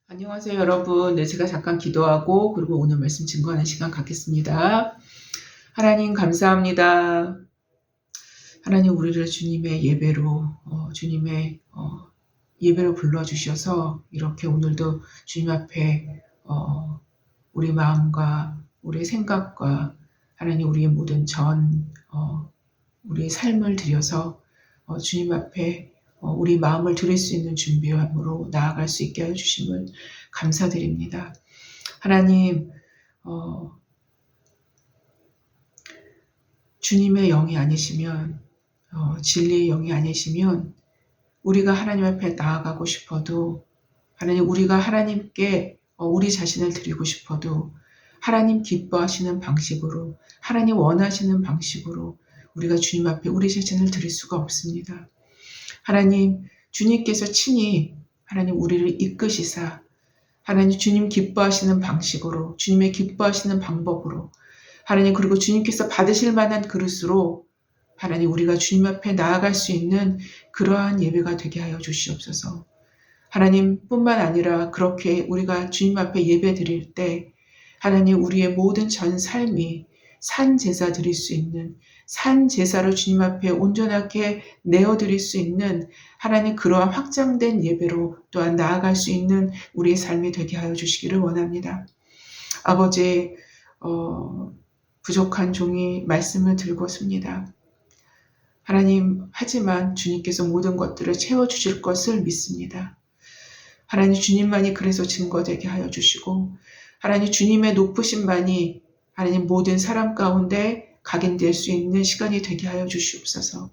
안녕하세요, 여러분. 네, 제가 잠깐 기도하고 그리고 오늘 말씀 증거하는 시간 갖겠습니다. 하나님 감사합니다. 하나님 우리를 주님의 예배로 예배로 불러주셔서 이렇게 오늘도 주님 앞에 우리 마음과 우리의 생각과 하나님 우리의 모든 우리의 삶을 들여서 주님 앞에 우리 마음을 드릴 수 있는 준비함으로 나아갈 수 있게 하여 주심을 감사드립니다. 하나님, 주님의 영이 아니시면, 진리의 영이 아니시면 우리가 하나님 앞에 나아가고 싶어도, 하나님 우리가 하나님께 우리 자신을 드리고 싶어도 하나님 기뻐하시는 방식으로, 하나님 원하시는 방식으로 우리가 주님 앞에 우리 자신을 드릴 수가 없습니다. 하나님, 주님께서 친히 하나님 우리를 이끄시사 하나님 주님 기뻐하시는 방식으로, 주님의 기뻐하시는 방법으로 하나님 그리고 주님께서 받으실 만한 그릇으로 하나님 우리가 주님 앞에 나아갈 수 있는 그러한 예배가 되게 하여 주시옵소서. 하나님 뿐만 아니라 그렇게 우리가 주님 앞에 예배 드릴 때 하나님 우리의 모든 전 삶이 산 제사 드릴 수 있는 산 제사를 주님 앞에 온전하게 내어드릴 수 있는 하나님 그러한 확장된 예배로 또한 나아갈 수 있는 우리의 삶이 되게 하여 주시기를 원합니다. 아버지, 부족한 종이 말씀을 들고 섭니다. 하나님, 하지만 주님께서 모든 것들을 채워주실 것을 믿습니다. 하나님 주님만이 그래서 증거되게 하여 주시고 하나님 주님의 높으심만이 하나님 모든 사람 가운데 각인될 수 있는 시간이 되게 하여 주시옵소서.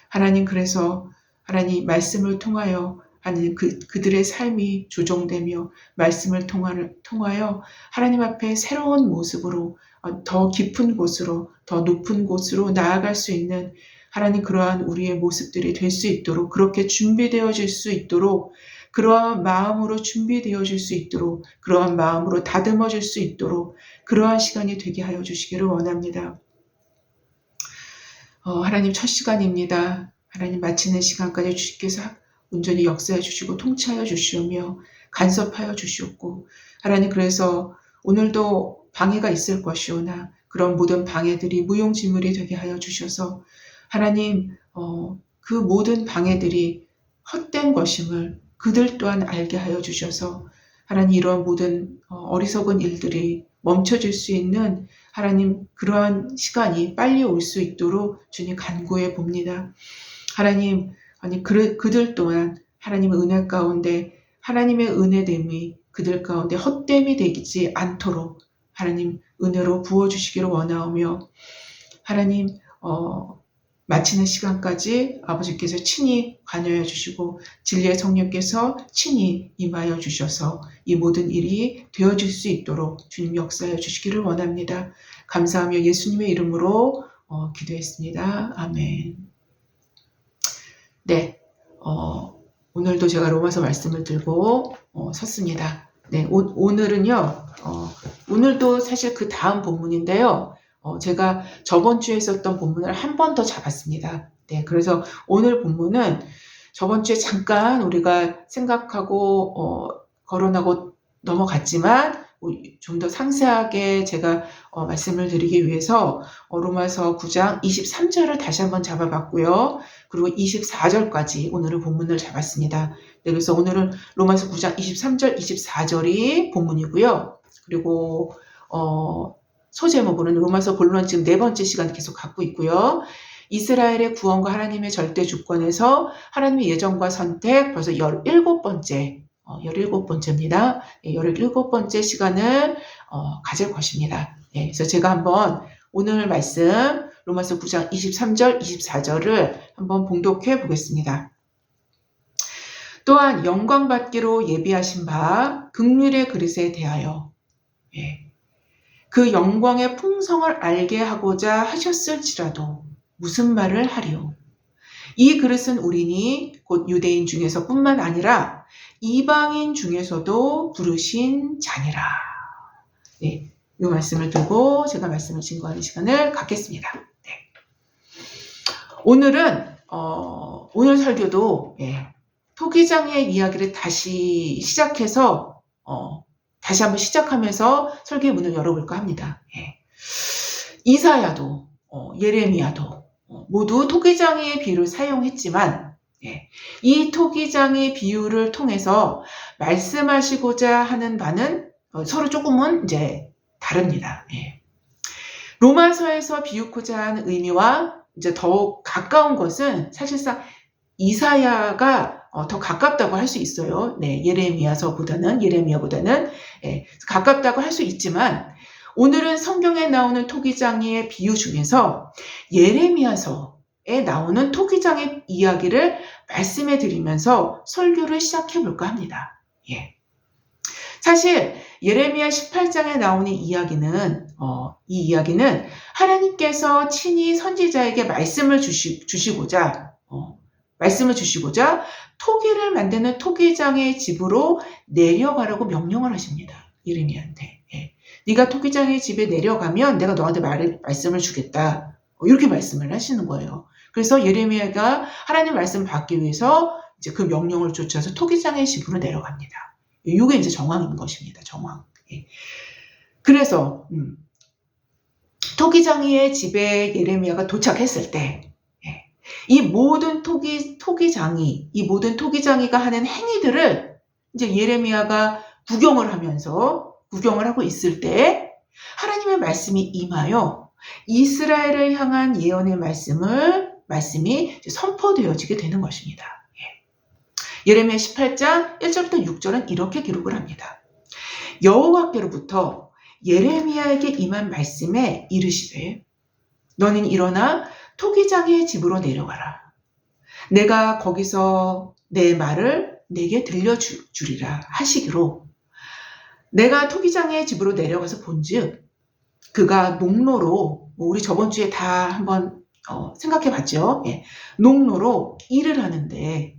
하나님 그래서 하나님 말씀을 통하여 하나님 그들의 삶이 조정되며 말씀을 통하여 하나님 앞에 새로운 모습으로 더 깊은 곳으로 더 높은 곳으로 나아갈 수 있는 하나님 그러한 우리의 모습들이 될 수 있도록 그렇게 준비되어질 수 있도록 그러한 마음으로 준비되어질 수 있도록 그러한 마음으로 다듬어질 수 있도록 그러한 시간이 되게 하여 주시기를 원합니다. 하나님 첫 시간입니다. 하나님 마치는 시간까지 주께서 온전히 역사해 주시고 통치하여 주시오며 간섭하여 주시옵고 하나님 그래서 오늘도 방해가 있을 것이오나 그런 모든 방해들이 무용지물이 되게 하여 주셔서 하나님 그 모든 방해들이 헛된 것임을 그들 또한 알게 하여 주셔서 하나님 이러한 모든 어리석은 일들이 멈춰질 수 있는 하나님 그러한 시간이 빨리 올 수 있도록 주님 간구해 봅니다. 하나님 아니 그들 또한 하나님의 은혜 가운데 하나님의 은혜됨이 그들 가운데 헛됨이 되지 않도록 하나님 은혜로 부어주시기를 원하오며 하나님 마치는 시간까지 아버지께서 친히 관여해 주시고 진리의 성령께서 친히 임하여 주셔서 이 모든 일이 되어질 수 있도록 주님 역사해 주시기를 원합니다. 감사하며 예수님의 이름으로 기도했습니다. 아멘. 네, 오늘도 제가 로마서 말씀을 들고 섰습니다. 네, 오늘은요, 오늘도 사실 그 다음 본문인데요. 제가 저번 주에 썼던 본문을 한 번 더 잡았습니다. 네, 그래서 오늘 본문은 저번 주에 잠깐 우리가 생각하고 거론하고 넘어갔지만 좀 더 상세하게 제가 말씀을 드리기 위해서 로마서 9장 23절을 다시 한번 잡아봤고요. 그리고 24절까지 오늘은 본문을 잡았습니다. 네, 그래서 오늘은 로마서 9장 23절, 24절이 본문이고요. 그리고 소제목으로는 로마서 본론 지금 4번째 시간 계속 갖고 있고요. 이스라엘의 구원과 하나님의 절대 주권에서 하나님의 예정과 선택 벌써 17번째 17번째입니다. 17번째 시간을 가질 것입니다. 네, 그래서 제가 한번 오늘 말씀 로마서 9장 23절, 24절을 한번 봉독해 보겠습니다. 또한 영광 받기로 예비하신 바 긍휼의 그릇에 대하여 그 영광의 풍성을 알게 하고자 하셨을지라도 무슨 말을 하리요? 이 그릇은 우리니 곧 유대인 중에서 뿐만 아니라 이방인 중에서도 부르신 자니라. 네, 이 말씀을 두고 제가 말씀을 증거하는 시간을 갖겠습니다. 네. 오늘은 오늘 설교도 토기장의 이야기를 다시 시작해서 다시 한번 시작하면서 설교의 문을 열어볼까 합니다. 예. 이사야도 예레미야도 모두 토기장의 비유를 사용했지만 예, 이 토기장의 비유를 통해서 말씀하시고자 하는 바는 서로 조금은 이제 다릅니다. 예. 로마서에서 비유코자 하는 의미와 이제 더욱 가까운 것은 사실상 이사야가 더 가깝다고 할 수 있어요. 네, 예레미야보다는 예, 가깝다고 할 수 있지만 오늘은 성경에 나오는 토기장의 비유 중에서 예레미야서에 나오는 토기장의 이야기를 말씀해 드리면서 설교를 시작해 볼까 합니다. 예. 사실 예레미야 18장에 나오는 이야기는 이 이야기는 하나님께서 친히 선지자에게 말씀을 주시고자 토기를 만드는 토기장의 집으로 내려가라고 명령을 하십니다. 예레미야한테. 예. 네가 토기장의 집에 내려가면 내가 너한테 말씀을 주겠다. 이렇게 말씀을 하시는 거예요. 그래서 예레미야가 하나님 말씀을 받기 위해서 이제 그 명령을 쫓아서 토기장의 집으로 내려갑니다. 이게 이제 정황인 것입니다. 정황. 예. 그래서 토기장의 집에 예레미야가 도착했을 때 이 모든 토기장이가 하는 행위들을 이제 예레미야가 구경을 하고 있을 때 하나님의 말씀이 임하여 이스라엘을 향한 예언의 말씀이 선포되어지게 되는 것입니다. 예레미야 18장 1절부터 6절은 이렇게 기록을 합니다. 여호와께로부터 예레미야에게 임한 말씀에 이르시되 너는 일어나 토기장의 집으로 내려가라. 내가 거기서 내 말을 내게 들려주리라 하시기로 내가 토기장의 집으로 내려가서 본즉 그가 농로로 우리 저번 주에 다 한번 생각해 봤죠. 예. 농로로 일을 하는데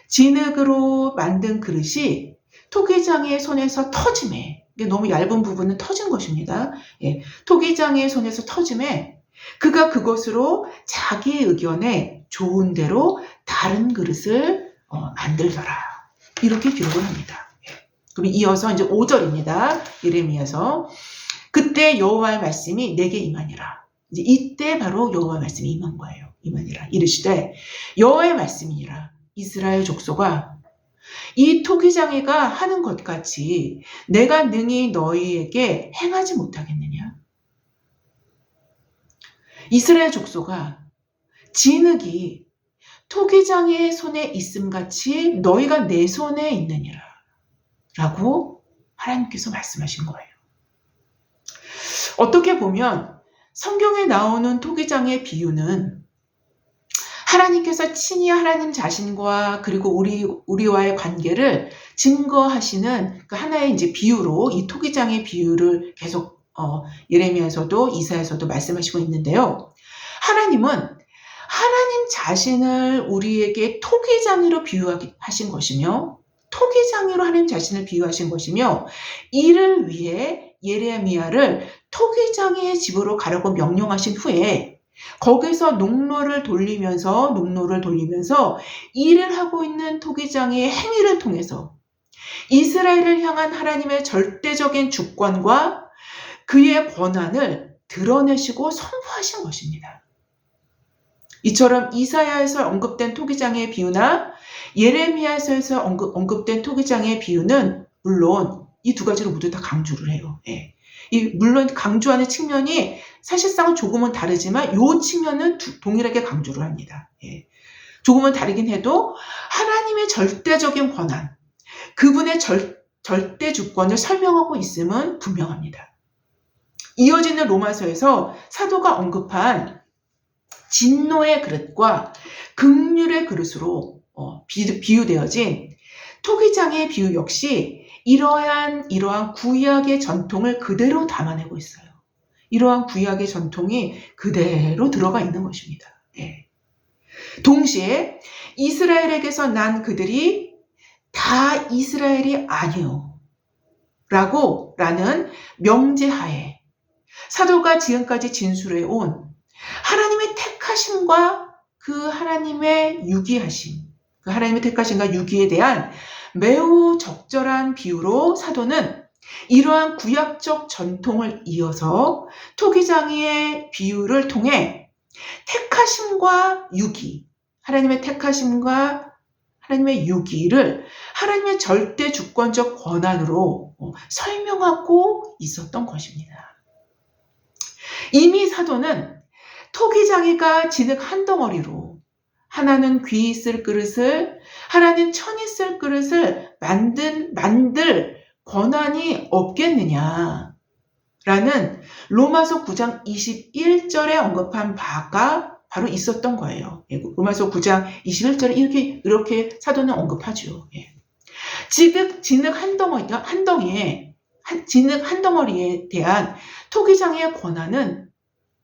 진흙으로 만든 그릇이 토기장의 손에서 터짐에 너무 얇은 부분은 터진 것입니다. 예. 토기장의 손에서 터짐에 그가 그것으로 자기의 의견에 좋은 대로 다른 그릇을 만들더라. 이렇게 기록을 합니다. 그럼 이어서 이제 5절입니다. 예레미야서 그때 여호와의 말씀이 내게 임하니라. 이제 이때 바로 여호와의 말씀이 임한 거예요. 임하니라. 이르시되 여호와의 말씀이니라. 이스라엘 족속아 이 토기장이가 하는 것 같이 내가 능히 너희에게 행하지 못하겠느냐. 이스라엘 족속아 진흙이 토기장의 손에 있음같이 너희가 내 손에 있느니라 라고 하나님께서 말씀하신 거예요. 어떻게 보면 성경에 나오는 토기장의 비유는 하나님께서 친히 하나님 자신과 그리고 우리와의 관계를 증거하시는 그 하나의 이제 비유로 이 토기장의 비유를 계속 예레미야에서도 이사야에서도 말씀하시고 있는데요. 하나님은 하나님 자신을 우리에게 토기장이로 비유하신 것이며 토기장이로 하나님 자신을 비유하신 것이며 이를 위해 예레미야를 토기장의 집으로 가라고 명령하신 후에 거기서 농로를 돌리면서 일을 하고 있는 토기장의 행위를 통해서 이스라엘을 향한 하나님의 절대적인 주권과 그의 권한을 드러내시고 선포하신 것입니다. 이처럼 이사야에서 언급된 토기장의 비유나 예레미야에서 언급된 토기장의 비유는 물론 이 두 가지를 모두 다 강조를 해요. 예. 물론 강조하는 측면이 사실상은 조금은 다르지만 이 측면은 동일하게 강조를 합니다. 예. 조금은 다르긴 해도 하나님의 절대적인 권한, 그분의 절대 주권을 설명하고 있음은 분명합니다. 이어지는 로마서에서 사도가 언급한 진노의 그릇과 긍휼의 그릇으로 비유되어진 토기장의 비유 역시 이러한 구약의 전통을 그대로 담아내고 있어요. 이러한 구약의 전통이 그대로 들어가 있는 것입니다. 네. 동시에 이스라엘에게서 난 그들이 다 이스라엘이 아니요 라는 명제하에 사도가 지금까지 진술해 온 하나님의 택하심과 그 하나님의 유기하심, 그 하나님의 택하심과 유기에 대한 매우 적절한 비유로 사도는 이러한 구약적 전통을 이어서 토기장이의 비유를 통해 택하심과 유기, 하나님의 택하심과 하나님의 유기를 하나님의 절대 주권적 권한으로 설명하고 있었던 것입니다. 이미 사도는 토기장이가 진흙 한 덩어리로 하나는 귀 있을 그릇을, 하나는 천 있을 그릇을 만들 권한이 없겠느냐 라는 로마서 9장 21절에 언급한 바가 바로 있었던 거예요. 로마서 9장 21절에 이렇게 사도는 언급하죠. 진흙 한 덩어리에 대한 토기장의 권한은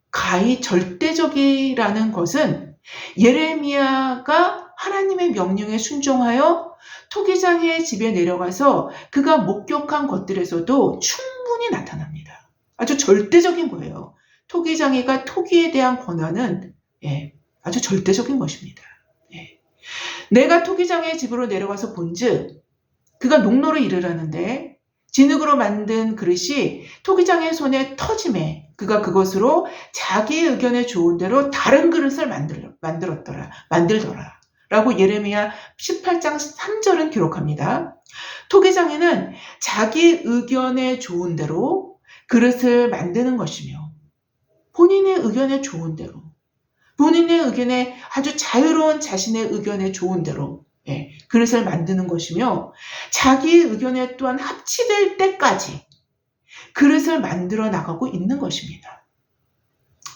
가히 절대적이라는 것은 예레미야가 하나님의 명령에 순종하여 토기장의 집에 내려가서 그가 목격한 것들에서도 충분히 나타납니다. 아주 절대적인 거예요. 토기장이가 토기에 대한 권한은 아주 절대적인 것입니다. 내가 토기장의 집으로 내려가서 본즉 그가 농로를 이르라는데 진흙으로 만든 그릇이 토기장의 손에 터짐에 그가 그것으로 자기의 의견에 좋은 대로 다른 그릇을 만들더라 라고 예레미야 18장 3절은 기록합니다. 토기장에는 자기 의견에 좋은 대로 그릇을 만드는 것이며 본인의 의견에 좋은 대로, 본인의 의견에 아주 자유로운 자신의 의견에 좋은 대로 그릇을 만드는 것이며 자기 의견에 또한 합치될 때까지 그릇을 만들어 나가고 있는 것입니다.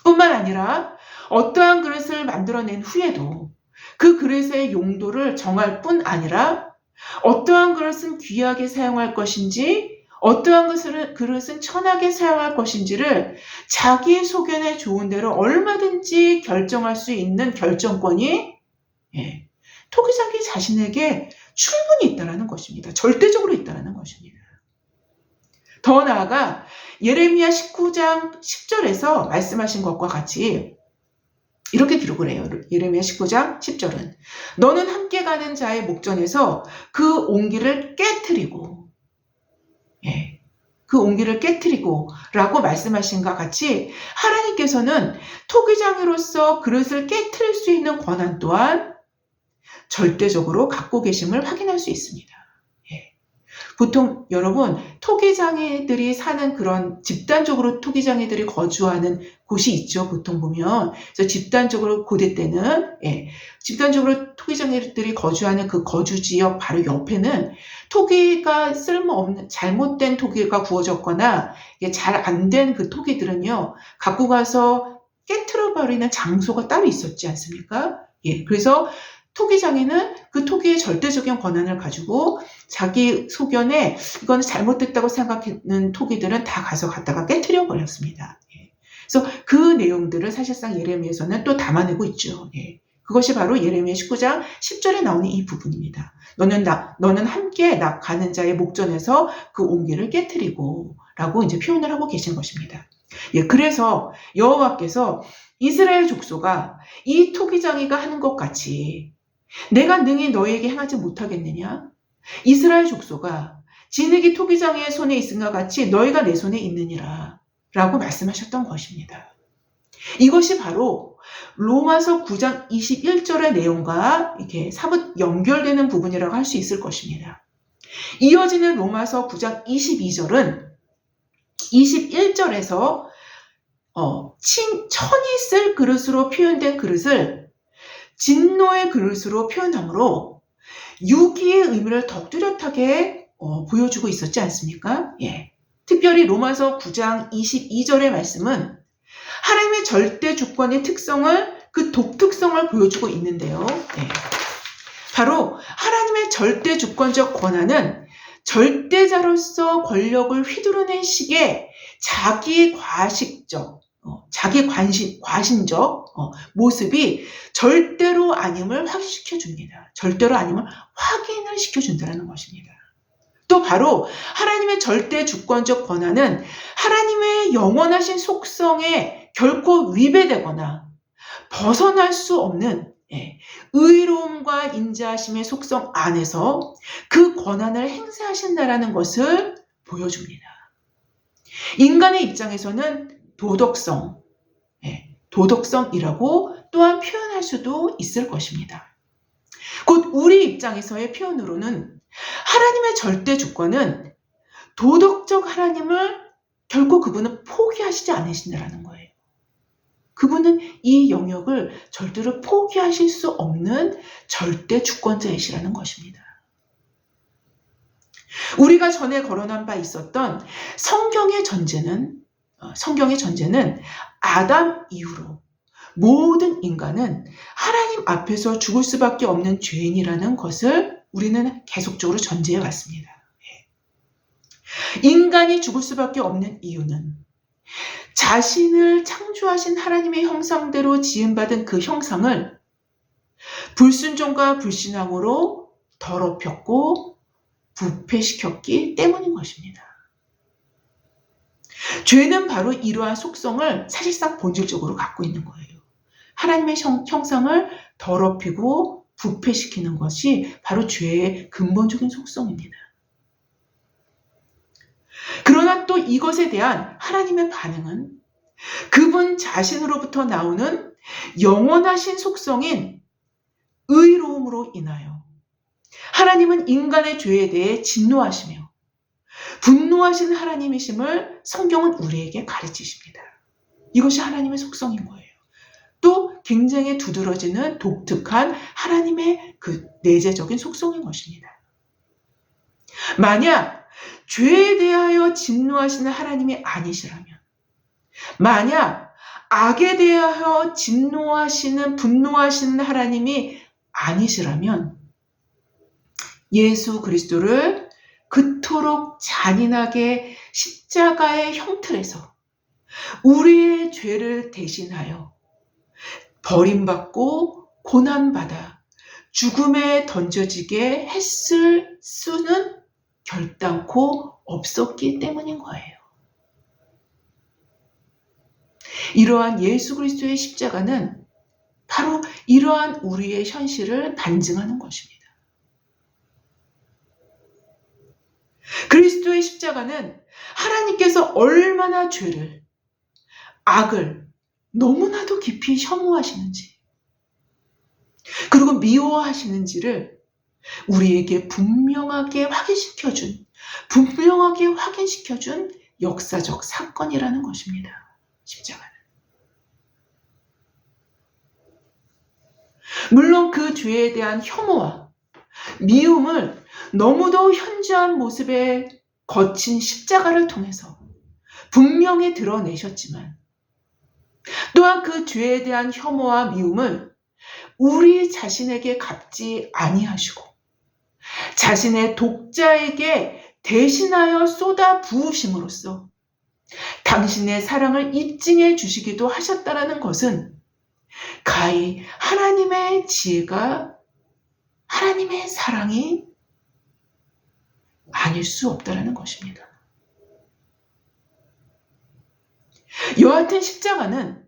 뿐만 아니라 어떠한 그릇을 만들어낸 후에도 그 그릇의 용도를 정할 뿐 아니라 어떠한 그릇은 귀하게 사용할 것인지 어떠한 그릇은 천하게 사용할 것인지를 자기 소견에 좋은 대로 얼마든지 결정할 수 있는 결정권이 토기장이 자신에게 충분히 있다는 것입니다. 절대적으로 있다는 것입니다. 더 나아가 예레미야 19장 10절에서 말씀하신 것과 같이 이렇게 기록을 해요. 예레미야 19장 10절은 너는 함께 가는 자의 목전에서 그 옹기를 깨트리고 그 옹기를 깨트리고 라고 말씀하신 것 같이 하나님께서는 토기장이로서 그릇을 깨트릴 수 있는 권한 또한 절대적으로 갖고 계심을 확인할 수 있습니다. 보통 여러분 토기장이들이 사는 그런 집단적으로 토기장이들이 거주하는 곳이 있죠. 보통 보면 그래서 집단적으로 고대 때는 집단적으로 토기장이들이 거주하는 그 거주 지역 바로 옆에는 토기가 쓸모없는 잘못된 토기가 구워졌거나 잘 안 된 그 토기들은요 갖고 가서 깨트려 버리는 장소가 따로 있었지 않습니까? 그래서 토기장에는 그 토기의 절대적인 권한을 가지고 자기 소견에 이건 잘못됐다고 생각하는 토기들은 다 가서 갖다가 깨트려 버렸습니다. 그래서 그 내용들을 사실상 예레미야에서는 또 담아내고 있죠. 그것이 바로 예레미야 19장 10절에 나오는 이 부분입니다. 너는 함께 가는 자의 목전에서 그 옹기를 깨트리고 라고 이제 표현을 하고 계신 것입니다. 그래서 여호와께서 이스라엘 족속아 이 토기장이가 하는 것 같이 내가 능히 너에게 행하지 못하겠느냐? 이스라엘 족속아 진흙이 토기장의 손에 있은 것 같이 너희가 내 손에 있느니라 라고 말씀하셨던 것입니다. 이것이 바로 로마서 9장 21절의 내용과 이렇게 사뭇 연결되는 부분이라고 할 수 있을 것입니다. 이어지는 로마서 9장 22절은 21절에서 천이 쓸 그릇으로 표현된 그릇을 진노의 그릇으로 표현하므로 유기의 의미를 더욱 뚜렷하게 보여주고 있었지 않습니까? 특별히 로마서 9장 22절의 말씀은 하나님의 절대 주권의 특성을 그 독특성을 보여주고 있는데요. 바로 하나님의 절대 주권적 권한은 절대자로서 권력을 휘두르는 식의 자기 과신적 모습이 절대로 아님을 확인시켜줍니다. 절대로 아님을 확인을 시켜준다는 것입니다. 또 바로 하나님의 절대 주권적 권한은 하나님의 영원하신 속성에 결코 위배되거나 벗어날 수 없는 예, 의로움과 인자하심의 속성 안에서 그 권한을 행사하신다라는 것을 보여줍니다. 인간의 입장에서는 도덕성, 도덕성이라고 또한 표현할 수도 있을 것입니다. 곧 우리 입장에서의 표현으로는 하나님의 절대 주권은 도덕적 하나님을 결코 그분은 포기하시지 않으신다는 거예요. 그분은 이 영역을 절대로 포기하실 수 없는 절대 주권자이시라는 것입니다. 우리가 전에 거론한 바 있었던 성경의 전제는 아담 이후로 모든 인간은 하나님 앞에서 죽을 수밖에 없는 죄인이라는 것을 우리는 계속적으로 전제해 왔습니다. 인간이 죽을 수밖에 없는 이유는 자신을 창조하신 하나님의 형상대로 지음받은 그 형상을 불순종과 불신앙으로 더럽혔고 부패시켰기 때문인 것입니다. 죄는 바로 이러한 속성을 사실상 본질적으로 갖고 있는 거예요. 하나님의 형상을 더럽히고 부패시키는 것이 바로 죄의 근본적인 속성입니다. 그러나 또 이것에 대한 하나님의 반응은 그분 자신으로부터 나오는 영원하신 속성인 의로움으로 인하여 하나님은 인간의 죄에 대해 진노하시며 분노하신 하나님이심을 성경은 우리에게 가르치십니다. 이것이 하나님의 속성인 거예요. 또 굉장히 두드러지는 독특한 하나님의 그 내재적인 속성인 것입니다. 만약 죄에 대하여 진노하시는 하나님이 아니시라면, 만약 악에 대하여 진노하시는 분노하시는 하나님이 아니시라면 예수 그리스도를 그토록 잔인하게 십자가의 형틀에서 우리의 죄를 대신하여 버림받고 고난받아 죽음에 던져지게 했을 수는 결단코 없었기 때문인 거예요. 이러한 예수 그리스도의 십자가는 바로 이러한 우리의 현실을 반증하는 것입니다. 그리스도의 십자가는 하나님께서 얼마나 죄를, 악을 너무나도 깊이 혐오하시는지, 그리고 미워하시는지를 우리에게 분명하게 확인시켜준 역사적 사건이라는 것입니다. 십자가는. 물론 그 죄에 대한 혐오와 미움을 너무도 현저한 모습의 거친 십자가를 통해서 분명히 드러내셨지만 또한 그 죄에 대한 혐오와 미움을 우리 자신에게 갚지 아니하시고 자신의 독자에게 대신하여 쏟아 부으심으로써 당신의 사랑을 입증해 주시기도 하셨다라는 것은 가히 하나님의 지혜가, 하나님의 사랑이 아닐 수 없다라는 것입니다. 여하튼 십자가는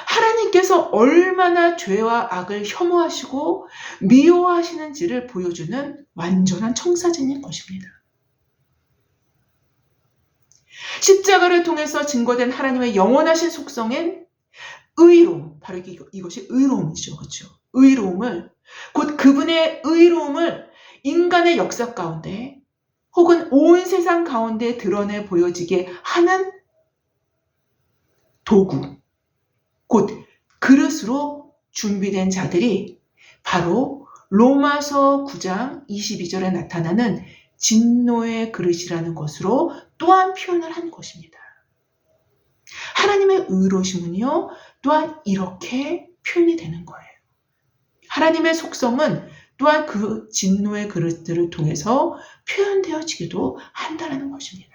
하나님께서 얼마나 죄와 악을 혐오하시고 미워하시는지를 보여주는 완전한 청사진인 것입니다. 십자가를 통해서 증거된 하나님의 영원하신 속성인 의로움, 바로 이것이 의로움이죠. 그렇죠? 의로움을, 곧 그분의 의로움을 인간의 역사 가운데 혹은 온 세상 가운데 드러내 보여지게 하는 도구, 곧 그릇으로 준비된 자들이 바로 로마서 9장 22절에 나타나는 진노의 그릇이라는 것으로 또한 표현을 한 것입니다. 하나님의 의로우심은요, 또한 이렇게 표현이 되는 거예요. 하나님의 속성은 또한 그 진노의 그릇들을 통해서 표현되어지기도 한다는 것입니다.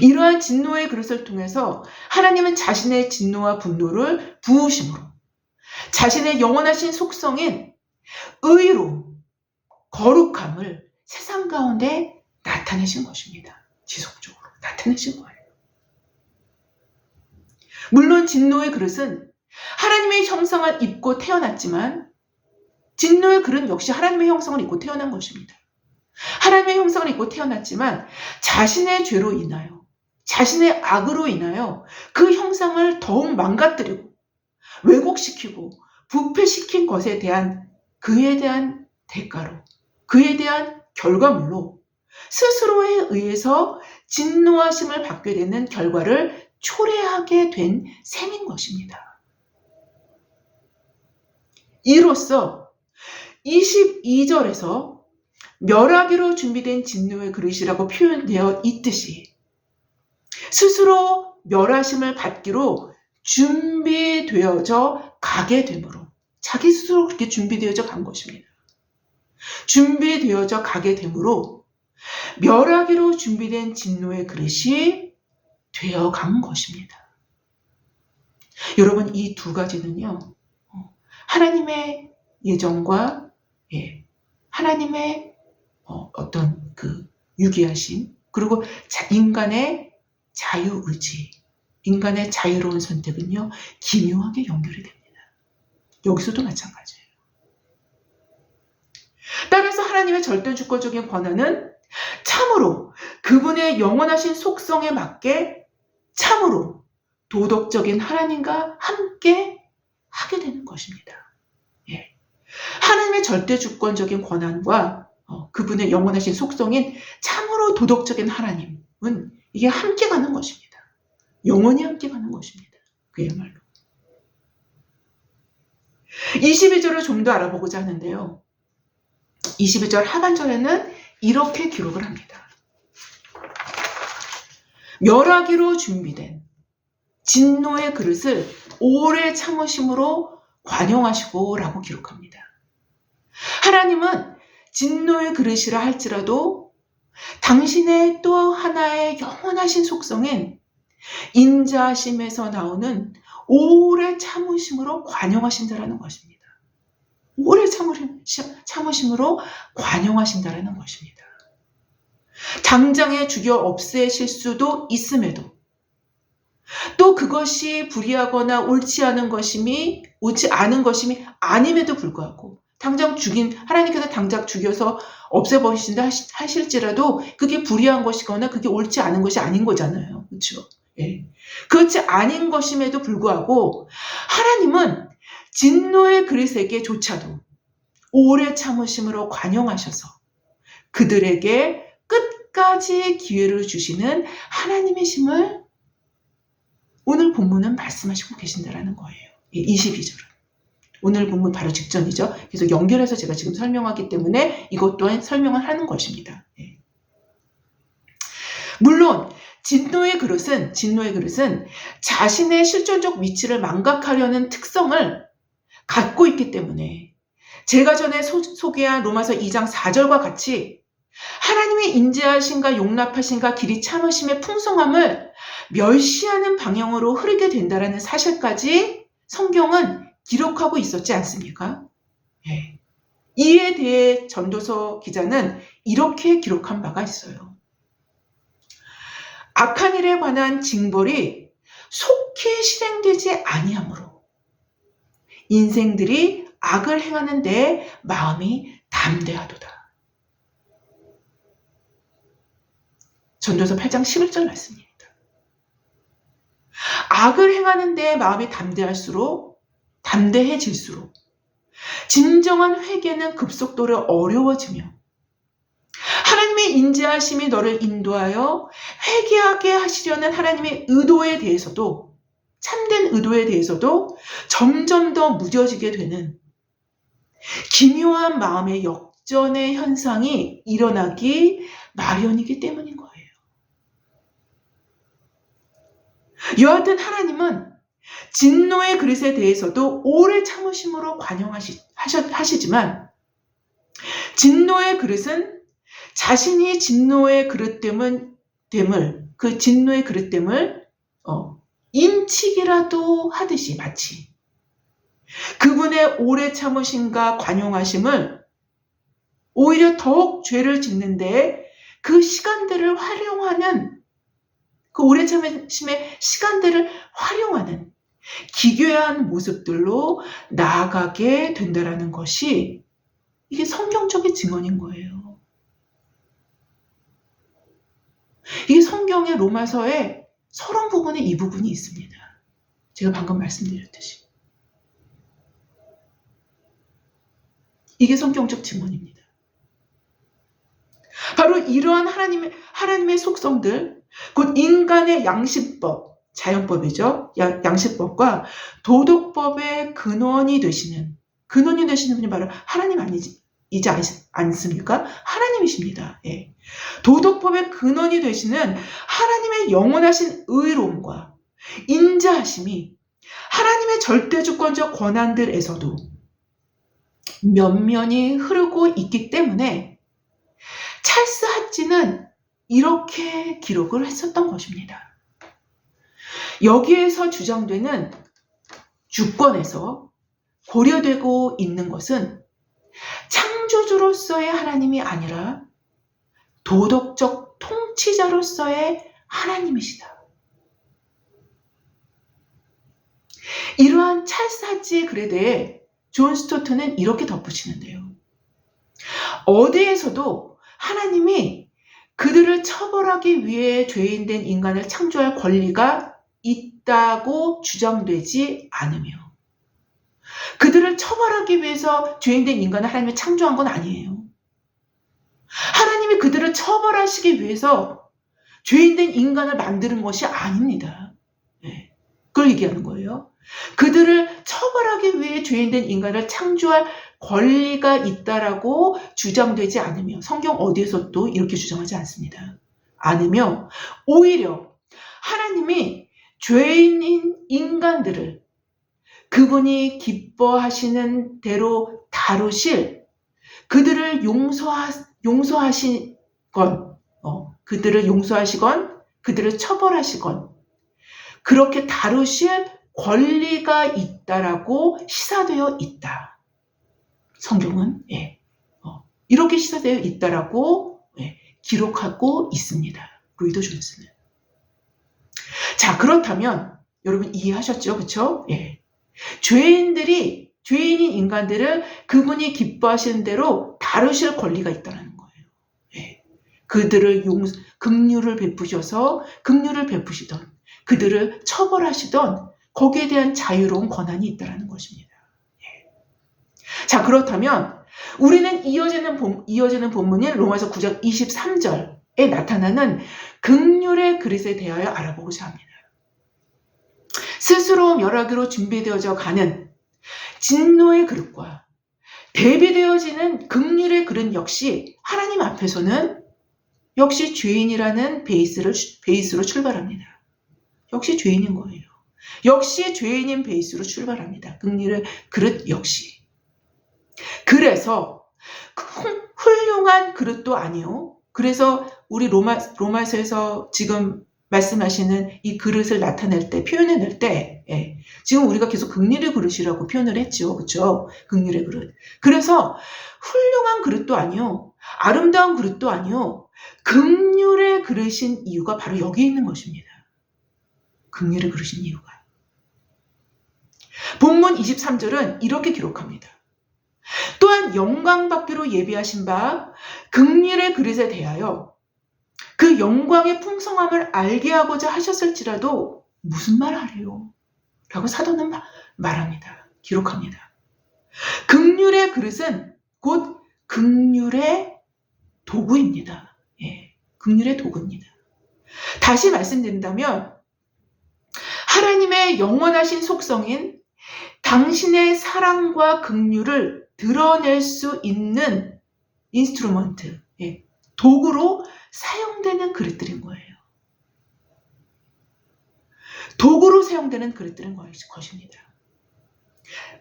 이러한 진노의 그릇을 통해서 하나님은 자신의 진노와 분노를 부으심으로 자신의 영원하신 속성인 의로움, 거룩함을 세상 가운데 나타내신 것입니다. 지속적으로 나타내신 거예요. 물론 진노의 그릇은 하나님의 형상을 입고 태어났지만 진노의 그릇 역시 하나님의 형상을 입고 태어난 것입니다. 하나님의 형상을 입고 태어났지만 자신의 죄로 인하여, 자신의 악으로 인하여 그 형상을 더욱 망가뜨리고 왜곡시키고 부패시킨 것에 대한 그에 대한 대가로, 그에 대한 결과물로 스스로에 의해서 진노하심을 받게 되는 결과를 초래하게 된 셈인 것입니다. 이로써 22절에서 멸하기로 준비된 진노의 그릇이라고 표현되어 있듯이 스스로 멸하심을 받기로 준비되어져 가게 되므로, 자기 스스로 그렇게 준비되어져 간 것입니다. 준비되어져 가게 되므로 멸하기로 준비된 진노의 그릇이 되어 간 것입니다. 여러분, 이 두 가지는요, 하나님의 예정과 하나님의 어떤 그 유기하심, 그리고 인간의 자유의지, 인간의 자유로운 선택은요, 기묘하게 연결이 됩니다. 여기서도 마찬가지예요. 따라서 하나님의 절대 주권적인 권한은 참으로 그분의 영원하신 속성에 맞게 참으로 도덕적인 하나님과 함께 하게 되는 것입니다. 하나님의 절대 주권적인 권한과 그분의 영원하신 속성인 참으로 도덕적인 하나님은 이게 함께 가는 것입니다. 영원히 함께 가는 것입니다. 그야말로. 22절을 좀 더 알아보고자 하는데요. 22절 하반절에는 이렇게 기록을 합니다. 멸하기로 준비된 진노의 그릇을 오래 참으심으로 관용하시고 라고 기록합니다. 하나님은 진노의 그릇이라 할지라도 당신의 또 하나의 영원하신 속성인 인자하심에서 나오는 오래 참으심으로 관용하신다라는 것입니다. 오래 참으심으로 관용하신다라는 것입니다. 당장에 죽여 없애실 수도 있음에도 또 그것이 불의하거나 옳지 않은 것임이 아님에도 불구하고 하나님께서 당장 죽여서 없애버리신다 하실지라도 그게 불의한 것이거나 그게 옳지 않은 것이 아닌 거잖아요. 그렇죠? 그렇지 아닌 것임에도 불구하고 하나님은 진노의 그릇에게조차도 오래 참으심으로 관용하셔서 그들에게 끝까지 기회를 주시는 하나님이심을 오늘 본문은 말씀하시고 계신다라는 거예요. 22절은. 오늘 본문 바로 직전이죠. 그래서 연결해서 제가 지금 설명하기 때문에 이것 또한 설명을 하는 것입니다. 물론 진노의 그릇은 자신의 실존적 위치를 망각하려는 특성을 갖고 있기 때문에 제가 전에 소개한 로마서 2장 4절과 같이 하나님의 인자하심과 용납하심과 길이 참으심의 풍성함을 멸시하는 방향으로 흐르게 된다는 사실까지 성경은 기록하고 있었지 않습니까? 이에 대해 전도서 기자는 이렇게 기록한 바가 있어요. 악한 일에 관한 징벌이 속히 실행되지 아니하므로 인생들이 악을 행하는 데 마음이 담대하도다. 전도서 8장 11절 말씀입니다. 악을 행하는 데 마음이 담대해질수록 진정한 회개는 급속도로 어려워지며 하나님의 인자하심이 너를 인도하여 회개하게 하시려는 하나님의 의도에 대해서도, 참된 의도에 대해서도 점점 더 무뎌지게 되는 기묘한 마음의 역전의 현상이 일어나기 마련이기 때문인 거예요. 여하튼 하나님은 진노의 그릇에 대해서도 오래 참으심으로 관용하시지만 진노의 그릇은 자신이 진노의 그릇됨을 인치기라도 하듯이 마치 그분의 오래 참으심과 관용하심을 오히려 더욱 죄를 짓는 데에 그 시간들을 활용하는, 그 오래 참으심의 시간들을 활용하는 기괴한 모습들로 나아가게 된다라는 것이 이게 성경적인 증언인 거예요. 이게 성경의 로마서에 서론 부분에 이 부분이 있습니다. 제가 방금 말씀드렸듯이. 이게 성경적 증언입니다. 바로 이러한 하나님의 속성들, 곧 인간의 양식법, 자연법이죠. 양식법과 도덕법의 근원이 되시는 분이 바로 하나님 아니지 않습니까? 하나님이십니다. 예. 도덕법의 근원이 되시는 하나님의 영원하신 의로움과 인자하심이 하나님의 절대주권적 권한들에서도 면면이 흐르고 있기 때문에 찰스 핫지는 이렇게 기록을 했었던 것입니다. 여기에서 주장되는 주권에서 고려되고 있는 것은 창조주로서의 하나님이 아니라 도덕적 통치자로서의 하나님이시다. 이러한 찰스 핫지의 글에 대해 존 스토트는 이렇게 덧붙이는데요. 어디에서도 하나님이 그들을 처벌하기 위해 죄인된 인간을 창조할 권리가 있다고 주장되지 않으며, 그들을 처벌하기 위해서 죄인된 인간을 하나님이 창조한 건 아니에요. 하나님이 그들을 처벌하시기 위해서 죄인된 인간을 만드는 것이 아닙니다. 네. 그걸 얘기하는 거예요. 그들을 처벌하기 위해 죄인된 인간을 창조할 권리가 있다라고 주장되지 않으며, 성경 어디에서도 이렇게 주장하지 않습니다. 않으며 오히려 하나님이 죄인인 인간들을 그분이 기뻐하시는 대로 다루실, 그들을 용서하시건, 그들을 용서하시건 그들을 처벌하시건 그렇게 다루실 권리가 있다라고 시사되어 있다. 성경은 이렇게 시사되어 있다라고 기록하고 있습니다. 로이더 존스는. 자, 그렇다면 여러분 이해하셨죠? 그렇죠? 죄인인 인간들을 그분이 기뻐하시는 대로 다루실 권리가 있다는 거예요. 그들을 긍휼을 베푸시던 그들을 처벌하시던 거기에 대한 자유로운 권한이 있다는 것입니다. 자, 그렇다면 우리는 이어지는 본문인 로마서 9장 23절에 나타나는 긍휼의 그릇에 대하여 알아보고자 합니다. 스스로 멸하기로 준비되어져 가는 진노의 그릇과 대비되어지는 긍휼의 그릇 역시 하나님 앞에서는 역시 죄인이라는 베이스로 출발합니다. 역시 죄인인 거예요. 역시 죄인인 베이스로 출발합니다. 긍휼의 그릇 역시. 그래서 훌륭한 그릇도 아니요. 그래서 우리 로마서에서 지금 말씀하시는 이 그릇을 나타낼 때, 표현해낼 때, 지금 우리가 계속 긍휼의 그릇이라고 표현을 했죠. 그렇죠? 긍휼의 그릇. 그래서 훌륭한 그릇도 아니요. 아름다운 그릇도 아니요. 긍휼의 그릇인 이유가 바로 여기에 있는 것입니다. 긍휼의 그릇인 이유가. 본문 23절은 이렇게 기록합니다. 또한 영광받기로 예비하신 바 긍휼의 그릇에 대하여 그 영광의 풍성함을 알게 하고자 하셨을지라도 무슨 말 하래요? 라고 사도는 말합니다. 기록합니다. 긍휼의 그릇은 곧 긍휼의 도구입니다. 긍휼의 도구입니다. 다시 말씀드린다면 하나님의 영원하신 속성인 당신의 사랑과 긍휼을 드러낼 수 있는 인스트루먼트, 도구로 사용되는 그릇들인 거예요. 도구로 사용되는 그릇들인 것입니다.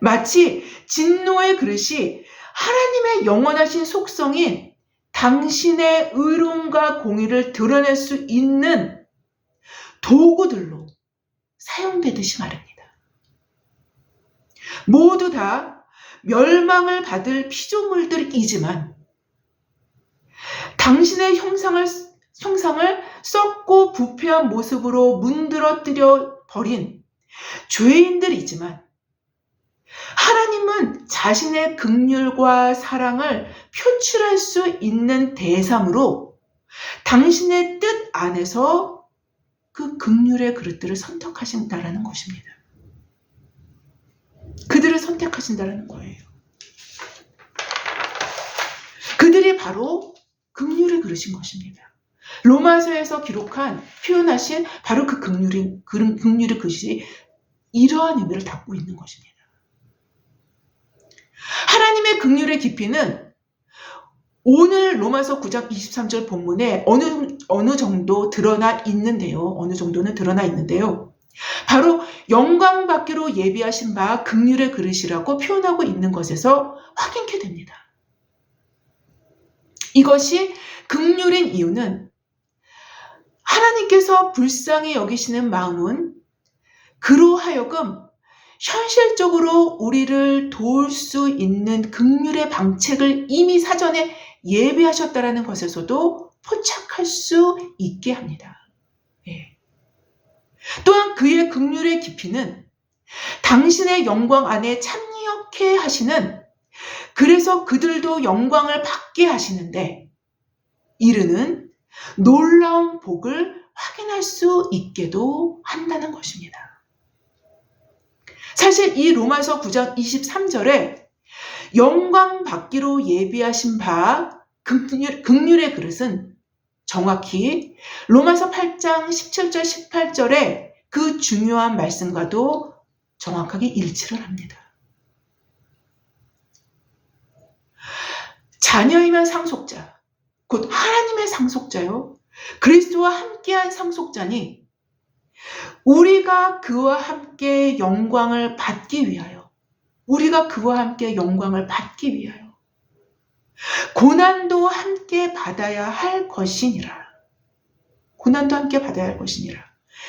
마치 진노의 그릇이 하나님의 영원하신 속성인 당신의 의로움과 공의를 드러낼 수 있는 도구들로 사용되듯이 말입니다. 모두 다 멸망을 받을 피조물들이지만 당신의 형상을 썩고 부패한 모습으로 문드러뜨려 버린 죄인들이지만 하나님은 자신의 긍휼과 사랑을 표출할 수 있는 대상으로 당신의 뜻 안에서 그 긍휼의 그릇들을 선택하신다라는 것입니다. 그들을 선택하신다라는 거예요. 그들이 바로 긍휼의 그릇인 것입니다. 로마서에서 표현하신 바로 그 긍휼의 그릇이 이러한 의미를 담고 있는 것입니다. 하나님의 긍휼의 깊이는 오늘 로마서 9장 23절 본문에 어느 정도 드러나 있는데요. 어느 정도는 드러나 있는데요. 바로 영광 받기로 예비하신 바 긍휼의 그릇이라고 표현하고 있는 것에서 확인케 됩니다. 이것이 긍휼인 이유는 하나님께서 불쌍히 여기시는 마음은 그로 하여금 현실적으로 우리를 도울 수 있는 긍휼의 방책을 이미 사전에 예비하셨다라는 것에서도 포착할 수 있게 합니다. 예. 또한 그의 긍휼의 깊이는 당신의 영광 안에 참여케 하시는, 그래서 그들도 영광을 받게 하시는데 이르는 놀라운 복을 확인할 수 있게도 한다는 것입니다. 사실 이 로마서 9장 23절에 영광 받기로 예비하신 바 긍휼의 그릇은 정확히 로마서 8장 17절 18절에 그 중요한 말씀과도 정확하게 일치를 합니다. 자녀이면 상속자, 곧 하나님의 상속자요, 그리스도와 함께한 상속자니 우리가 그와 함께 영광을 받기 위하여, 고난도 함께 받아야 할 것이니라.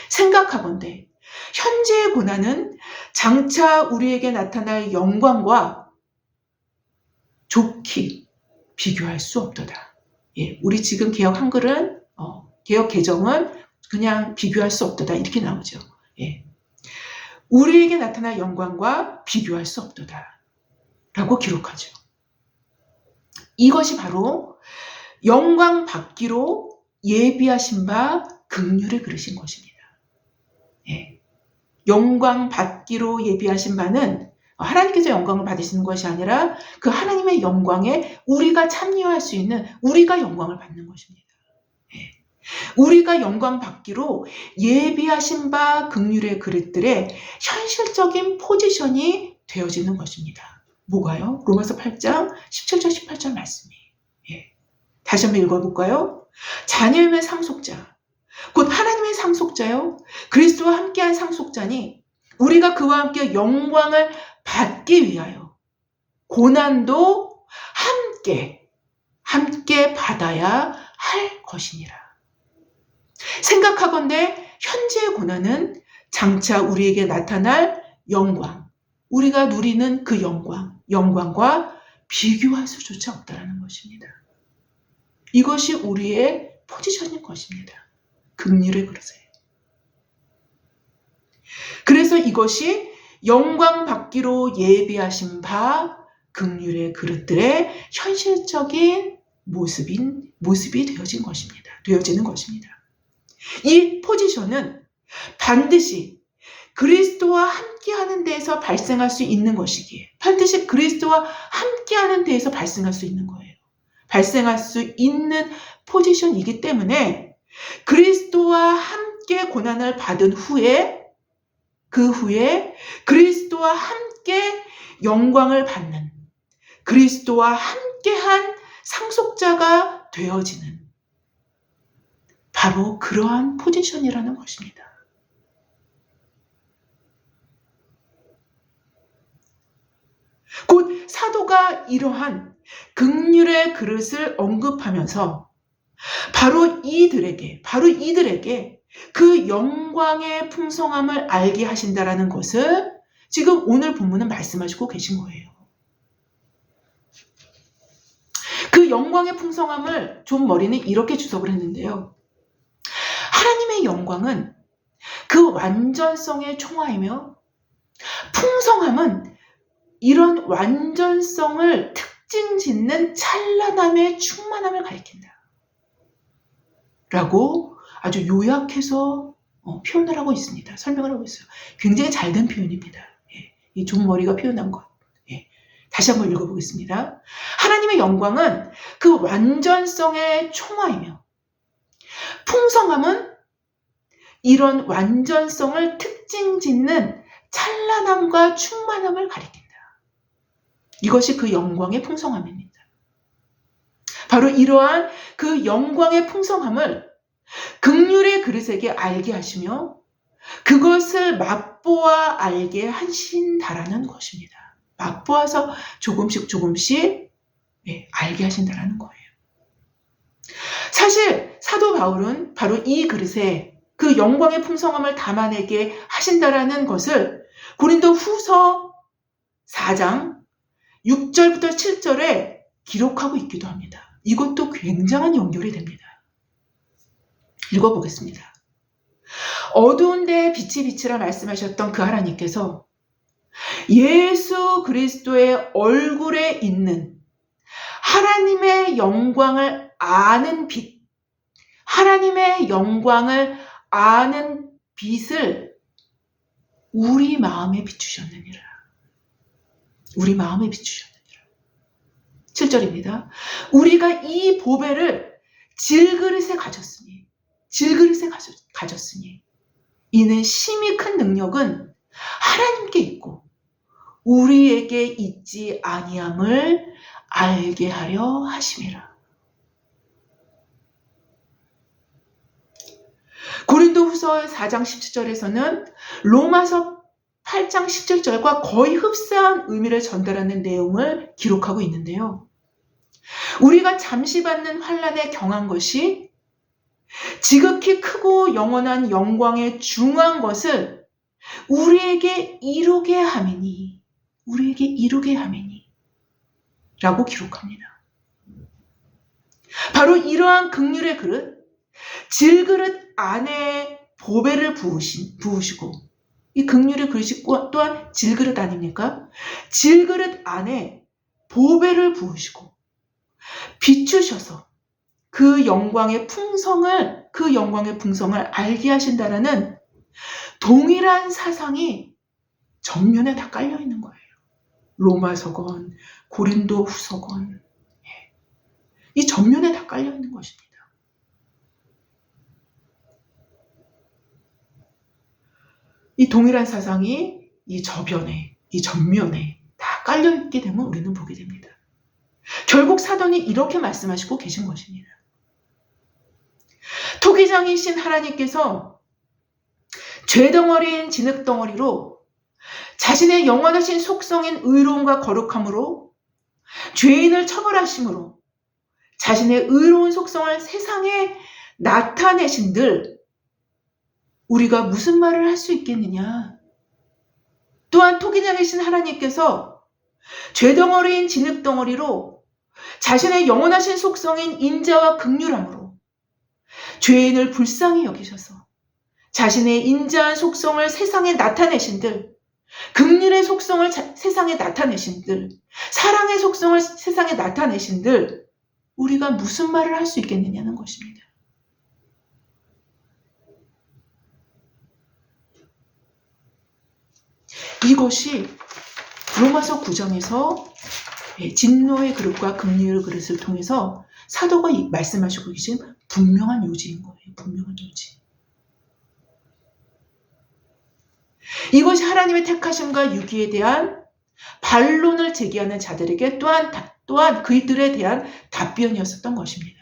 생각하건대 현재의 고난은 장차 우리에게 나타날 영광과 좋게 비교할 수 없도다. 예, 우리 지금 개역 한글은 개역 개정은 그냥 비교할 수 없도다 이렇게 나오죠. 예, 우리에게 나타날 영광과 비교할 수 없도다 라고 기록하죠. 이것이 바로 영광 받기로 예비하신 바 긍휼의 그릇인 것입니다. 예, 영광 받기로 예비하신 바는 하나님께서 영광을 받으시는 것이 아니라 그 하나님의 영광에 우리가 참여할 수 있는, 우리가 영광을 받는 것입니다. 예. 우리가 영광 받기로 예비하신 바 긍휼의 그릇들의 현실적인 포지션이 되어지는 것입니다. 뭐가요? 로마서 8장 17절 18절 말씀이. 예. 다시 한번 읽어볼까요? 자녀이면 상속자, 곧 하나님의 상속자요, 그리스도와 함께한 상속자니 우리가 그와 함께 영광을 받기 위하여 고난도 함께 받아야 할 것이니라. 생각하건대 현재의 고난은 장차 우리에게 나타날 영광, 우리가 누리는 그 영광과 비교할 수조차 없다는 것입니다. 이것이 우리의 포지션인 것입니다. 긍휼의 그릇에. 그래서 이것이 영광 받기로 예비하신 바 긍휼의 그릇들의 현실적인 모습이 되어지는 것입니다. 이 포지션은 반드시 그리스도와 함께하는 데에서 발생할 수 있는 것이기에, 반드시 그리스도와 함께하는 데에서 발생할 수 있는 거예요. 발생할 수 있는 포지션이기 때문에 그리스도와 함께 고난을 받은 후에, 그 후에 그리스도와 함께 영광을 받는, 그리스도와 함께한 상속자가 되어지는 바로 그러한 포지션이라는 것입니다. 곧 사도가 이러한 긍휼의 그릇을 언급하면서 바로 이들에게 그 영광의 풍성함을 알게 하신다라는 것을 지금 오늘 본문은 말씀하시고 계신 거예요. 그 영광의 풍성함을 존 머리는 이렇게 주석을 했는데요. 하나님의 영광은 그 완전성의 총화이며 풍성함은 이런 완전성을 특징 짓는 찬란함의 충만함을 가리킨다. 라고 아주 요약해서 표현을 하고 있습니다. 설명을 하고 있어요. 굉장히 잘된 표현입니다. 예, 이 존 머리가 표현한 것. 예, 다시 한번 읽어보겠습니다. 하나님의 영광은 그 완전성의 총화이며 풍성함은 이런 완전성을 특징 짓는 찬란함과 충만함을 가리킨다. 이것이 그 영광의 풍성함입니다. 바로 이러한 그 영광의 풍성함을 긍휼의 그릇에게 알게 하시며 그것을 맛보아 알게 하신다라는 것입니다. 맛보아서 조금씩 알게 하신다라는 거예요. 사실 사도 바울은 바로 이 그릇에 그 영광의 풍성함을 담아내게 하신다라는 것을 고린도 후서 4장 6절부터 7절에 기록하고 있기도 합니다. 이것도 굉장한 연결이 됩니다. 읽어보겠습니다. 어두운 데에 빛이 비치라 말씀하셨던 그 하나님께서 예수 그리스도의 얼굴에 있는 하나님의 영광을 아는 빛, 하나님의 영광을 아는 빛을 우리 마음에 비추셨느니라. 우리 마음에 비추셨느니라. 7절입니다. 우리가 이 보배를 질그릇에 가졌으니 이는 심히 큰 능력은 하나님께 있고 우리에게 있지 아니함을 알게 하려 하심이라. 고린도후서 4장 17절에서는 로마서 8장 17절과 거의 흡사한 의미를 전달하는 내용을 기록하고 있는데요. 우리가 잠시 받는 환난에 경한 것이 지극히 크고 영원한 영광에 중한 것을 우리에게 이루게 함이니 라고 기록합니다. 바로 이러한 긍휼의 그릇, 질그릇 안에 보배를 부으시고 이 긍휼의 그릇이 또한 질그릇 아닙니까? 질그릇 안에 보배를 부으시고 비추셔서 그 영광의 풍성을 알게 하신다라는 동일한 사상이 전면에 다 깔려 있는 거예요. 로마서건 고린도 후서건 이 전면에 다 깔려 있는 것입니다. 이 동일한 사상이 이 저변에, 이 전면에 다 깔려 있게 되면 우리는 보게 됩니다. 결국 사도는 이렇게 말씀하시고 계신 것입니다. 토기장이신 하나님께서 죄덩어리인 진흙덩어리로 자신의 영원하신 속성인 의로움과 거룩함으로 죄인을 처벌하심으로 자신의 의로운 속성을 세상에 나타내신들 우리가 무슨 말을 할 수 있겠느냐? 또한 토기장이신 하나님께서 죄덩어리인 진흙덩어리로 자신의 영원하신 속성인 인자와 긍휼함으로 죄인을 불쌍히 여기셔서 자신의 인자한 속성을 세상에 나타내신들, 긍휼의 속성을 세상에 나타내신들, 사랑의 속성을 세상에 나타내신들 우리가 무슨 말을 할 수 있겠느냐는 것입니다. 이것이 로마서 9장에서 진노의 그릇과 긍휼의 그릇을 통해서 사도가 말씀하시고 계신 분명한 요지인 거예요. 분명한 요지. 이것이 하나님의 택하심과 유기에 대한 반론을 제기하는 자들에게 또한 그들에 대한 답변이었었던 것입니다.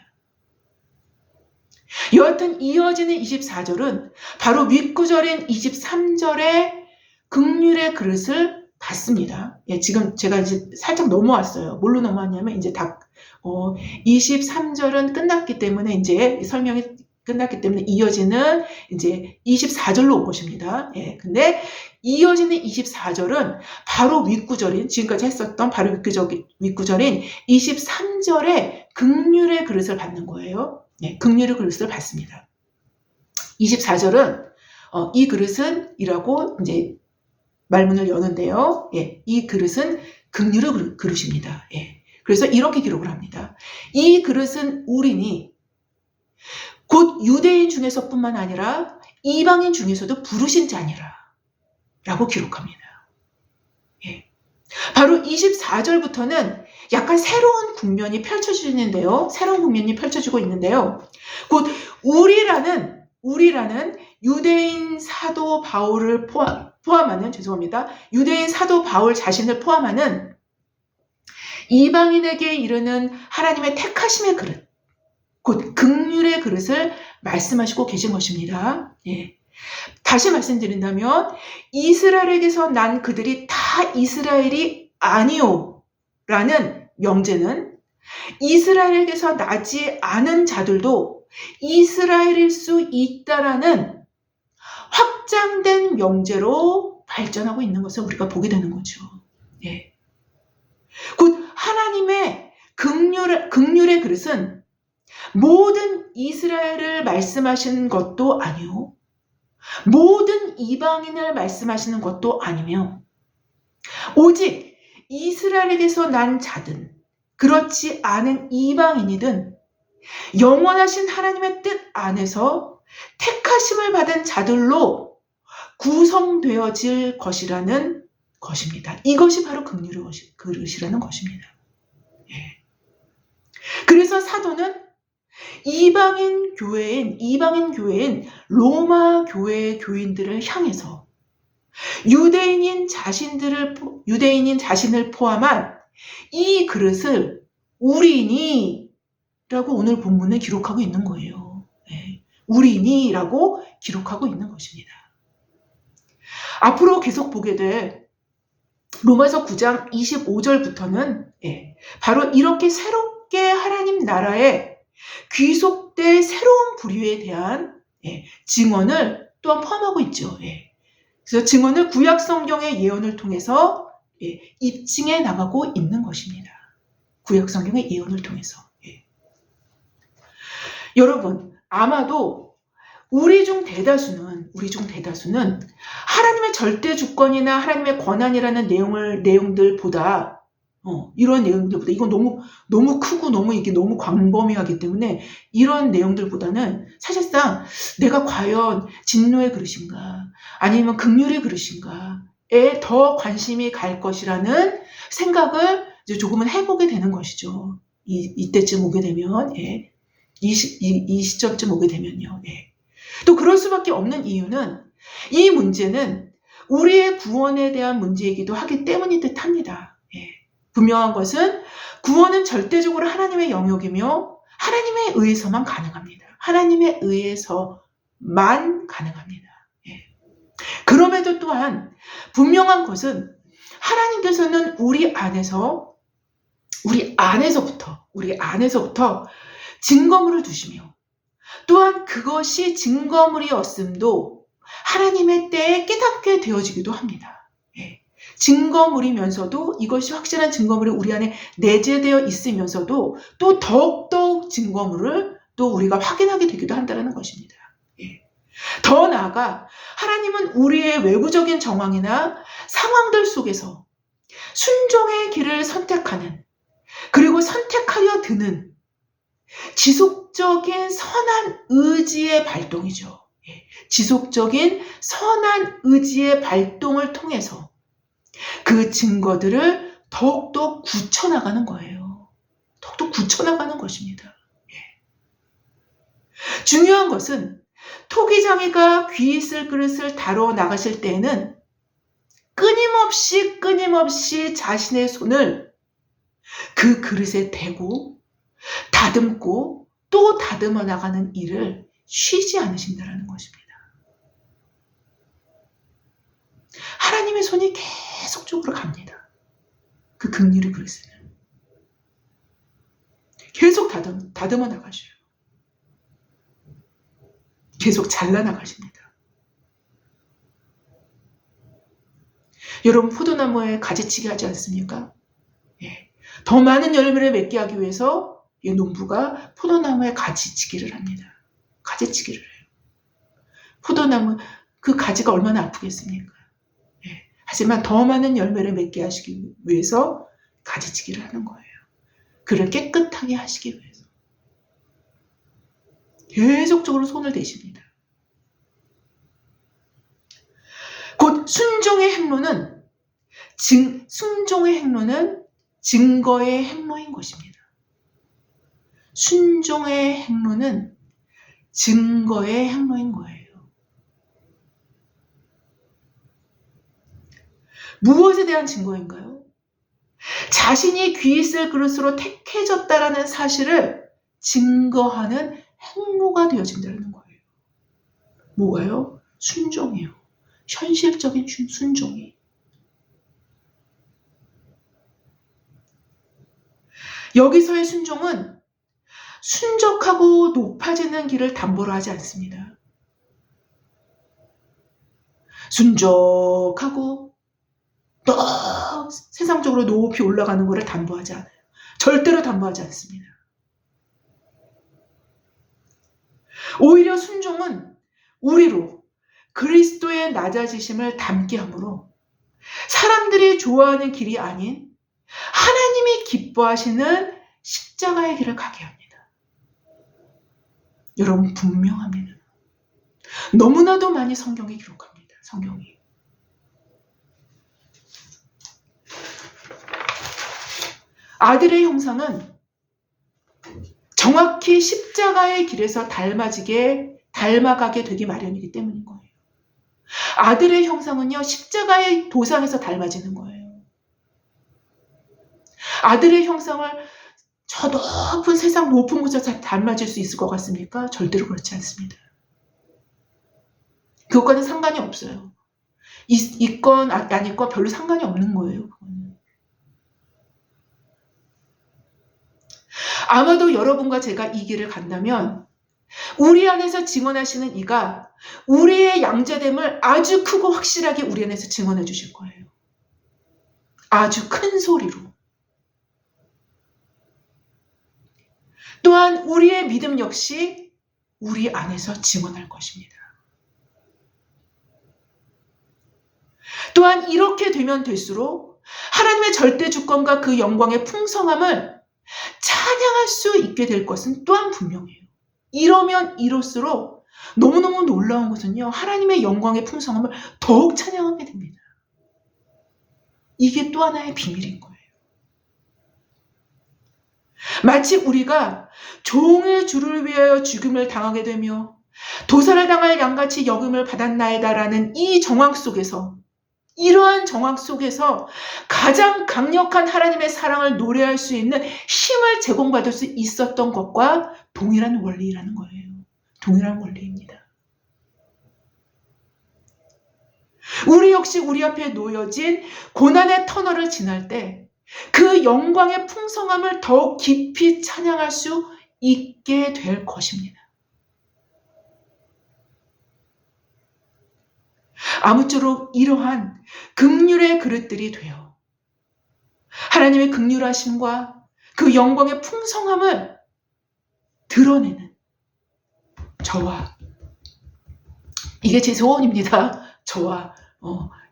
여하튼 이어지는 24절은 바로 윗구절인 23절의 긍휼의 그릇을 받습니다. 지금 제가 이제 살짝 넘어왔어요. 뭘로 넘어왔냐면 이제 23절은 끝났기 때문에 이제 설명이 끝났기 때문에 이어지는 이제 24절로 온 것입니다. 근데 이어지는 24절은 바로 윗구절인 지금까지 했었던 바로 윗구절인 23절에 긍휼의 그릇을 받는 거예요. 긍휼의 그릇을 받습니다. 24절은 이 그릇은 이라고 이제 말문을 여는데요. 예, 이 그릇은 긍휼의 그릇입니다. 예. 그래서 이렇게 기록을 합니다. 이 그릇은 우리니 곧 유대인 중에서뿐만 아니라 이방인 중에서도 부르신 자니라 라고 기록합니다. 예. 바로 24절부터는 약간 새로운 국면이 펼쳐지는데요. 새로운 국면이 펼쳐지고 있는데요. 곧 우리라는 유대인 사도 바울을 포함하는 유대인 사도 바울 자신을 포함하는 이방인에게 이르는 하나님의 택하심의 그릇, 곧 긍휼의 그릇을 말씀하시고 계신 것입니다. 예. 다시 말씀드린다면 이스라엘에게서 난 그들이 다 이스라엘이 아니오 라는 명제는 이스라엘에게서 나지 않은 자들도 이스라엘일 수 있다라는 확장된 명제로 발전하고 있는 것을 우리가 보게 되는 거죠. 예. 곧 하나님의 긍휼의 그릇은 모든 이스라엘을 말씀하시는 것도 아니요, 모든 이방인을 말씀하시는 것도 아니며 오직 이스라엘에게서 난 자든 그렇지 않은 이방인이든 영원하신 하나님의 뜻 안에서 택하심을 받은 자들로 구성되어질 것이라는 것입니다. 이것이 바로 긍휼의 그릇이라는 것입니다. 예. 그래서 사도는 이방인 교회인 로마 교회의 교인들을 향해서 유대인인 자신을 포함한 이 그릇을 우리니 라고 오늘 본문에 기록하고 있는 거예요. 네. 우리니라고 기록하고 있는 것입니다. 앞으로 계속 보게 될 로마서 9장 25절부터는 바로 이렇게 새롭게 하나님 나라에 귀속될 새로운 부류에 대한 증언을 또한 포함하고 있죠. 그래서 증언을 구약 성경의 예언을 통해서 입증해 나가고 있는 것입니다. 구약 성경의 예언을 통해서. 여러분, 아마도 우리 중 대다수는 하나님의 절대 주권이나 하나님의 권한이라는 내용들보다 이런 내용들보다 이건 너무 크고 이게 너무 광범위하기 때문에 이런 내용들보다는 사실상 내가 과연 진노의 그릇인가 아니면 긍휼의 그릇인가에 더 관심이 갈 것이라는 생각을 이제 조금은 해보게 되는 것이죠. 이때쯤 오게 되면 이 시점쯤 오게 되면요. 또 그럴 수밖에 없는 이유는 이 문제는 우리의 구원에 대한 문제이기도 하기 때문인 듯 합니다. 분명한 것은 구원은 절대적으로 하나님의 영역이며 하나님에 의해서만 가능합니다. 하나님에 의해서만 가능합니다. 그럼에도 또한 분명한 것은 하나님께서는 우리 안에서부터 증거물을 두시며 또한 그것이 증거물이었음도 하나님의 때에 깨닫게 되어지기도 합니다. 증거물이면서도 이것이 확실한 증거물이 우리 안에 내재되어 있으면서도 또 더욱 증거물을 또 우리가 확인하게 되기도 한다는 것입니다. 더 나아가 하나님은 우리의 외부적인 정황이나 상황들 속에서 순종의 길을 선택하는 그리고 선택하여 드는 지속적인 선한 의지의 발동이죠. 지속적인 선한 의지의 발동을 통해서 그 증거들을 더욱더 굳혀나가는 거예요. 더욱더 굳혀나가는 것입니다. 중요한 것은 토기장이가 귀 있을 그릇을 다뤄 나가실 때에는 끊임없이 자신의 손을 그 그릇에 대고 다듬고 또 다듬어 나가는 일을 쉬지 않으신다는 것입니다. 하나님의 손이 계속적으로 갑니다. 그 긍휼의 그릇에는 계속 다듬어 나가셔요. 계속 잘라나가십니다. 여러분, 포도나무에 가지치기 하지 않습니까? 더 많은 열매를 맺게 하기 위해서 이 농부가 포도나무에 가지치기를 합니다. 가지치기를 해요. 포도나무 그 가지가 얼마나 아프겠습니까? 예. 하지만 더 많은 열매를 맺게 하시기 위해서 가지치기를 하는 거예요. 그를 깨끗하게 하시기 위해서. 계속적으로 손을 대십니다. 곧 순종의 행로는 증거의 행로인 것입니다. 순종의 행로는 증거의 행로인 거예요. 무엇에 대한 증거인가요? 자신이 귀 있을 그릇으로 택해졌다라는 사실을 증거하는 행로가 되어진다는 거예요. 뭐예요? 순종이요. 현실적인 순종이. 여기서의 순종은 순적하고 높아지는 길을 담보로 하지 않습니다. 순적하고 또 세상적으로 높이 올라가는 것을 담보하지 않아요. 절대로 담보하지 않습니다. 오히려 순종은 우리로 그리스도의 낮아지심을 담게 하므로 사람들이 좋아하는 길이 아닌 하나님이 기뻐하시는 십자가의 길을 가게 합니다. 여러분 분명합니다. 너무나도 많이 성경에 기록합니다. 성경이. 아들의 형상은 정확히 십자가의 길에서 닮아가게 되기 마련이기 때문인 거예요. 아들의 형상은요, 십자가의 도상에서 닮아지는 거예요. 아들의 형상을 저 높은 세상 높은 곳에서 닮아질 수 있을 것 같습니까? 절대로 그렇지 않습니다. 그것과는 상관이 없어요. 있건 안 있건 별로 상관이 없는 거예요. 그거는. 아마도 여러분과 제가 이 길을 간다면 우리 안에서 증언하시는 이가 우리의 양자됨을 아주 크고 확실하게 우리 안에서 증언해 주실 거예요. 아주 큰 소리로. 또한 우리의 믿음 역시 우리 안에서 증언할 것입니다. 또한 이렇게 되면 될수록 하나님의 절대 주권과 그 영광의 풍성함을 찬양할 수 있게 될 것은 또한 분명해요. 이러면 이럴수록 너무너무 놀라운 것은요, 하나님의 영광의 풍성함을 더욱 찬양하게 됩니다. 이게 또 하나의 비밀인 거예요. 마치 우리가 종의 주를 위하여 죽임을 당하게 되며 도살을 당할 양같이 여김을 받았나이다라는 이 정황 속에서, 이러한 정황 속에서 가장 강력한 하나님의 사랑을 노래할 수 있는 힘을 제공받을 수 있었던 것과 동일한 원리라는 거예요. 동일한 원리입니다. 우리 역시 우리 앞에 놓여진 고난의 터널을 지날 때 그 영광의 풍성함을 더욱 깊이 찬양할 수 있게 될 것입니다. 아무쪼록 이러한 긍휼의 그릇들이 되어 하나님의 긍휼하심과 그 영광의 풍성함을 드러내는 저와, 이게 제 소원입니다. 저와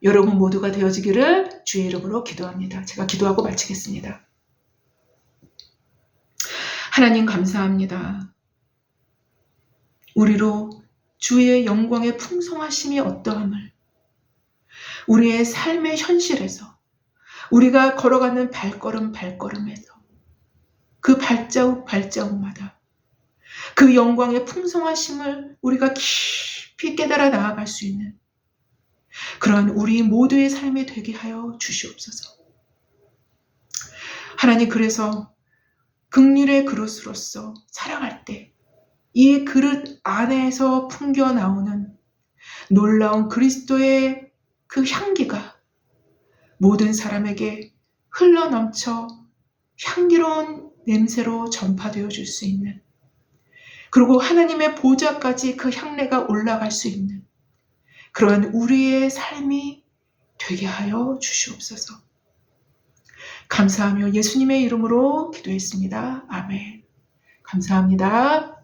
여러분 모두가 되어지기를 주의 이름으로 기도합니다. 제가 기도하고 마치겠습니다. 하나님 감사합니다. 우리로 주의 영광의 풍성하심이 어떠함을 우리의 삶의 현실에서, 우리가 걸어가는 발걸음에서 그 발자국마다 그 영광의 풍성하심을 우리가 깊이 깨달아 나아갈 수 있는 그러한 우리 모두의 삶이 되게 하여 주시옵소서. 하나님, 그래서 긍휼의 그릇으로서 살아갈 때 이 그릇 안에서 풍겨 나오는 놀라운 그리스도의 그 향기가 모든 사람에게 흘러넘쳐 향기로운 냄새로 전파되어 줄 수 있는, 그리고 하나님의 보좌까지 그 향내가 올라갈 수 있는 그러한 우리의 삶이 되게 하여 주시옵소서. 감사하며 예수님의 이름으로 기도했습니다. 아멘. 감사합니다.